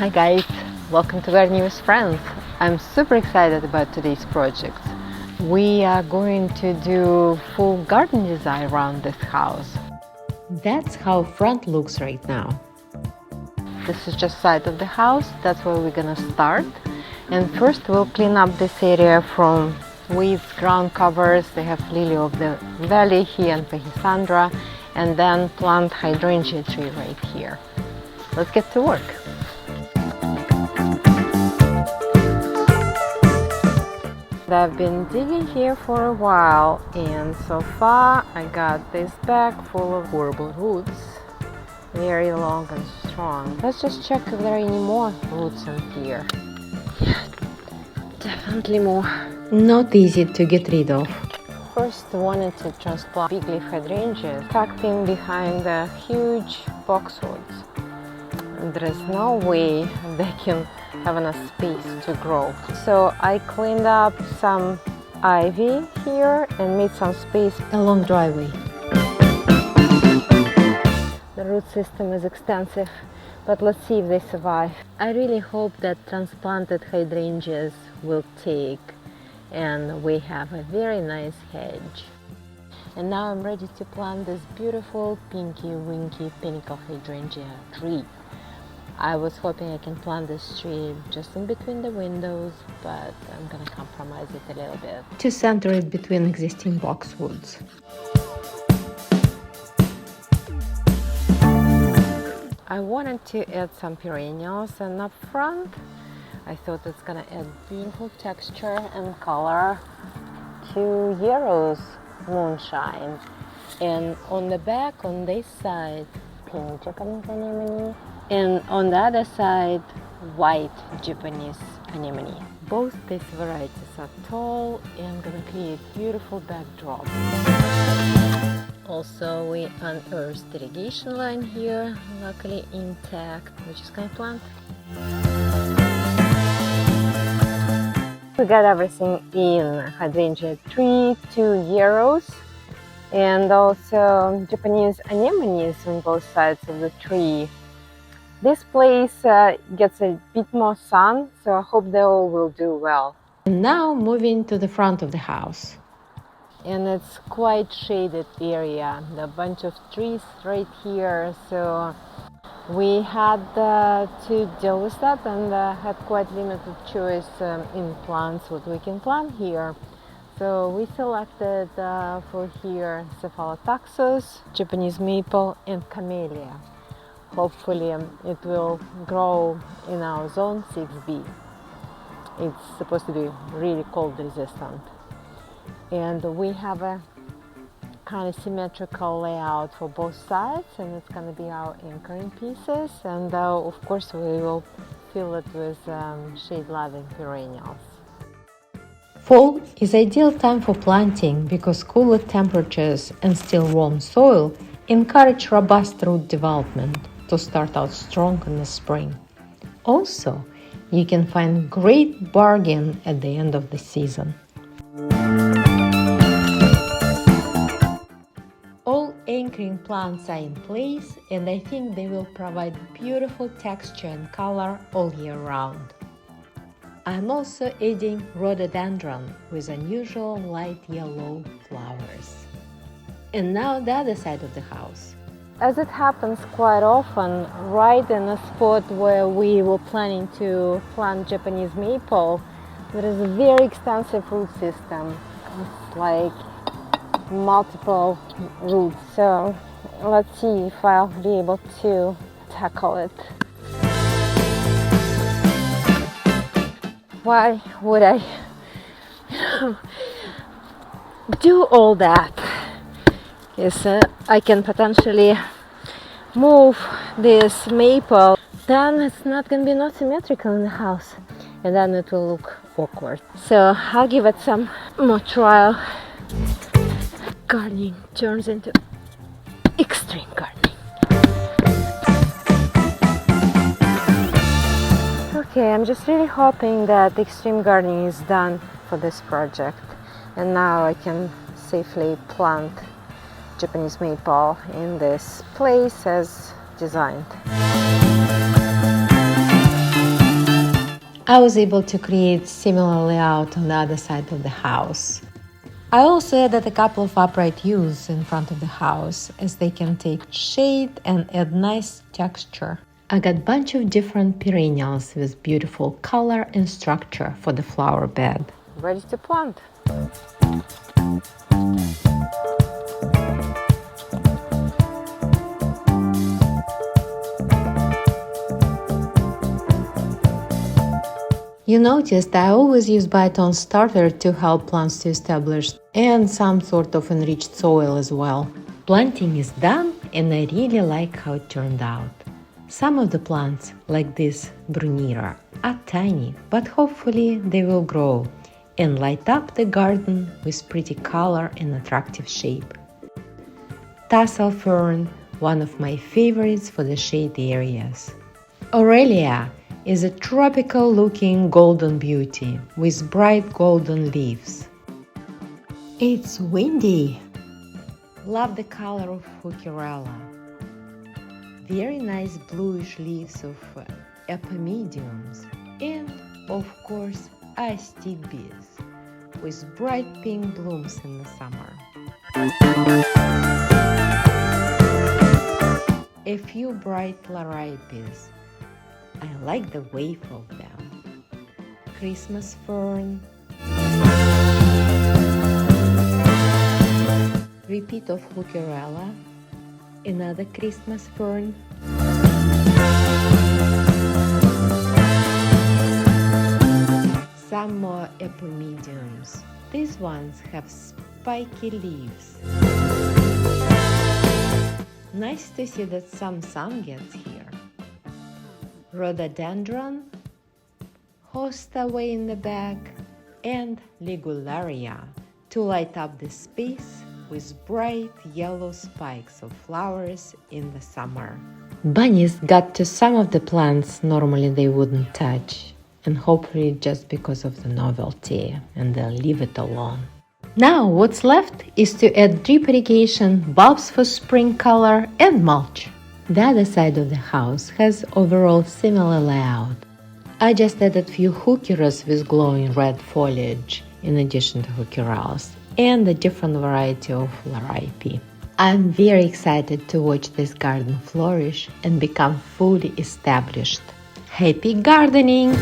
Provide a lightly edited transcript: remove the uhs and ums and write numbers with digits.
Hi guys, welcome to Gardening with Friends. I'm super excited about today's project. We are going to do full garden design around this house. That's how front looks right now. This is just side of the house, that's where we're gonna start. And first we'll clean up this area from weeds, ground covers. They have lily of the valley here and pechisandra, and then plant hydrangea tree right here. Let's get to work. I've been digging here for a while, and so far I got this bag full of horrible roots, very long and strong. Let's just check if there are any more roots in here. Yeah, definitely more. Not easy to get rid of. First wanted to transplant big leaf hydrangeas tucked in behind the huge boxwoods. There is no way they can have enough space to grow. So I cleaned up some ivy here and made some space along driveway. The root system is extensive, but let's see if they survive. I really hope that transplanted hydrangeas will take and we have a very nice hedge. And now I'm ready to plant this beautiful pinky winky pinnacle hydrangea tree. I was hoping I can plant this tree just in between the windows, but I'm gonna compromise it a little bit to center it between existing boxwoods. I wanted to add some perennials, and up front I thought it's gonna add beautiful texture and color to Yarrow's moonshine. And on the back, on this side, pink Japanese anemone, and on the other side, white Japanese anemone. Both these varieties are tall and gonna create beautiful backdrop. Also, we unearthed irrigation line here, luckily intact. We're just gonna plant. We got everything in: hydrangea tree, 2 yarrows, and also Japanese anemones on both sides of the tree. This place gets a bit more sun, so I hope they all will do well. And now moving to the front of the house. And it's quite shaded area, a bunch of trees right here, so we had to deal with that and had quite limited choice in plants what we can plant here. So we selected for here Cephalotaxus, Japanese maple, and camellia. Hopefully it will grow in our zone 6B. It's supposed to be really cold resistant. And we have a kind of symmetrical layout for both sides, and it's going to be our anchoring pieces. And of course we will fill it with shade-loving perennials. Fall is ideal time for planting because cooler temperatures and still warm soil encourage robust root development to start out strong in the spring. Also, you can find great bargain at the end of the season. All anchoring plants are in place, and I think they will provide beautiful texture and color all year round. I'm also adding rhododendron with unusual light yellow flowers. And now the other side of the house. As it happens quite often, right in a spot where we were planning to plant Japanese maple, there is a very extensive root system. It's like multiple roots. So let's see if I'll be able to tackle it. Why would I do all that? Yes, I can potentially move this maple, then it's not going to be not symmetrical in the house, and then it will look awkward. So I'll give it some more trial. Gardening turns into extreme gardening. Okay, I'm just really hoping that extreme gardening is done for this project, and now I can safely plant Japanese maple in this place as designed. I was able to create similar layout on the other side of the house. I also added a couple of upright yews in front of the house, as they can take shade and add nice texture. I got a bunch of different perennials with beautiful color and structure for the flower bed. Ready to plant. You noticed I always use Brighten starter to help plants to establish and some sort of enriched soil as well. Planting is done and I really like how it turned out. Some of the plants, like this Brunera, are tiny, but hopefully they will grow and light up the garden with pretty color and attractive shape. Tassel fern, one of my favorites for the shade areas. Aurelia is a tropical-looking golden beauty with bright golden leaves. It's windy. Love the color of Fucurella. Very nice bluish leaves of epimediums, and of course Astigbeas with bright pink blooms in the summer. A few bright Laraipes. I like the wave of them. Christmas fern. Repeat of Fucurella. Another Christmas fern. Some more epimediums. These ones have spiky leaves. Nice to see that some sun gets here. Rhododendron, hosta way in the back, and Ligularia to light up the space with bright yellow spikes of flowers in the summer. Bunnies got to some of the plants normally they wouldn't touch, and hopefully just because of the novelty, and they'll leave it alone. Now what's left is to add drip irrigation, bulbs for spring color, and mulch. The other side of the house has overall similar layout. I just added few heucheras with glowing red foliage in addition to heucherals and a different variety of Laraipes. I'm very excited to watch this garden flourish and become fully established. Happy gardening!